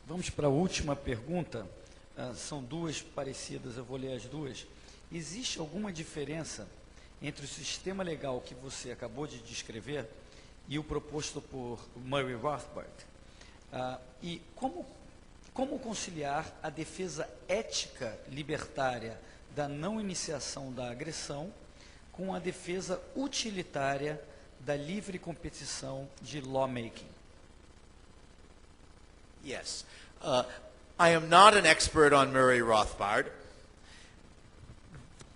Vamos para a última pergunta. São duas parecidas, eu vou ler as duas. Existe alguma diferença entre o sistema legal que você acabou de descrever e o proposto por Murray Rothbard? E como conciliar a defesa ética libertária da não iniciação da agressão com a defesa utilitária da livre competição de lawmaking? Yes. I am not an expert on Murray Rothbard,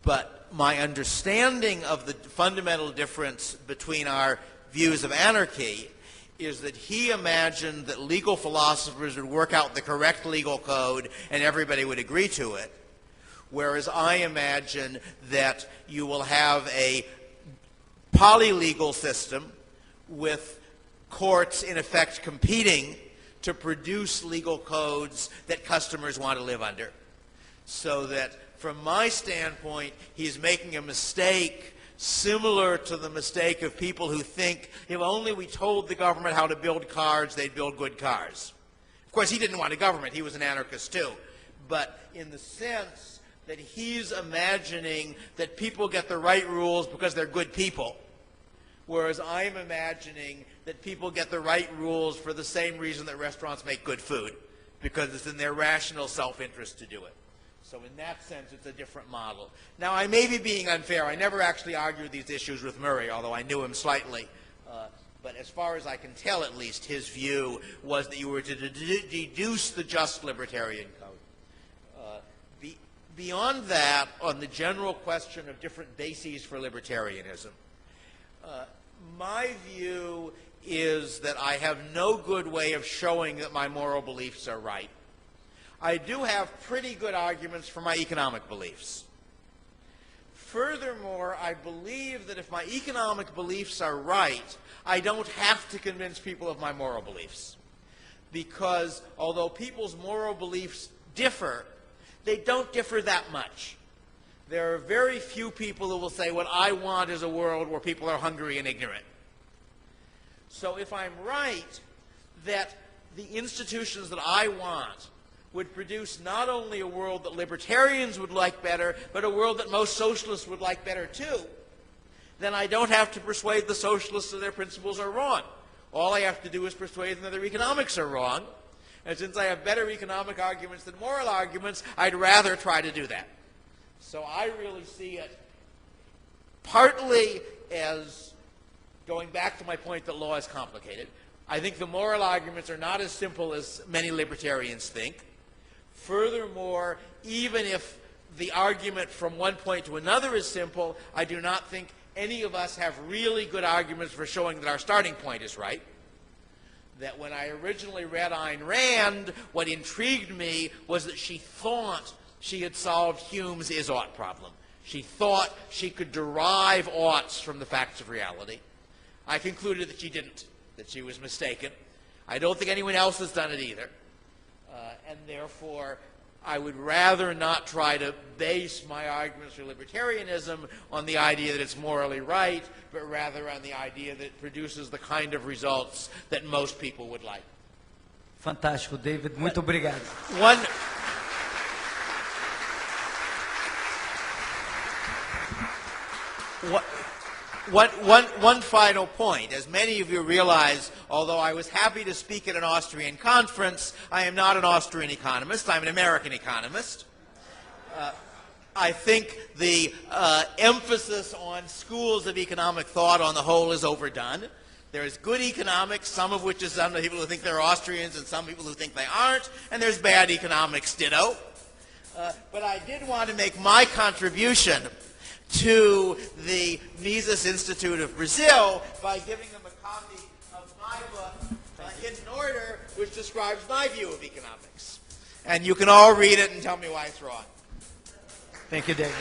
but my understanding of the fundamental difference between our views of anarchy is that he imagined that legal philosophers would work out the correct legal code and everybody would agree to it, whereas I imagine that you will have a polylegal system with courts in effect competing to produce legal codes that customers want to live under. So that from my standpoint, he's making a mistake similar to the mistake of people who think if only we told the government how to build cars, they'd build good cars. Of course, he didn't want a government. He was an anarchist too. But in the sense that he's imagining that people get the right rules because they're good people, whereas I'm imagining that people get the right rules for the same reason that restaurants make good food, because it's in their rational self-interest to do it. So in that sense, it's a different model. Now, I may be being unfair. I never actually argued these issues with Murray, although I knew him slightly. But as far as I can tell, at least, his view was that you were to deduce the just libertarian code. Beyond that, on the general question of different bases for libertarianism, my view is that I have no good way of showing that my moral beliefs are right. I do have pretty good arguments for my economic beliefs. Furthermore, I believe that if my economic beliefs are right, I don't have to convince people of my moral beliefs. Because although people's moral beliefs differ, they don't differ that much. There are very few people who will say, what I want is a world where people are hungry and ignorant. So if I'm right that the institutions that I want would produce not only a world that libertarians would like better, but a world that most socialists would like better too, then I don't have to persuade the socialists that their principles are wrong. All I have to do is persuade them that their economics are wrong. And since I have better economic arguments than moral arguments, I'd rather try to do that. So I really see it partly as going back to my point that law is complicated. I think the moral arguments are not as simple as many libertarians think. Furthermore, even if the argument from one point to another is simple, I do not think any of us have really good arguments for showing that our starting point is right. That when I originally read Ayn Rand, what intrigued me was that she thought she had solved Hume's is-ought problem. She thought she could derive oughts from the facts of reality. I concluded that she didn't, that she was mistaken. I don't think anyone else has done it either. And therefore, I would rather not try to base my arguments for libertarianism on the idea that it's morally right, but rather on the idea that it produces the kind of results that most people would like. Fantástico, David. Muito obrigado. One final point. As many of you realize, although I was happy to speak at an Austrian conference, I am not an Austrian economist. I'm an American economist. I think the emphasis on schools of economic thought on the whole is overdone. There is good economics, some of which is done by people who think they're Austrians and some people who think they aren't, and there's bad economics, ditto. But I did want to make my contribution to the Mises Institute of Brazil by giving them a copy of my book, Hidden Order, which describes my view of economics. And you can all read it and tell me why it's wrong. Thank you, David.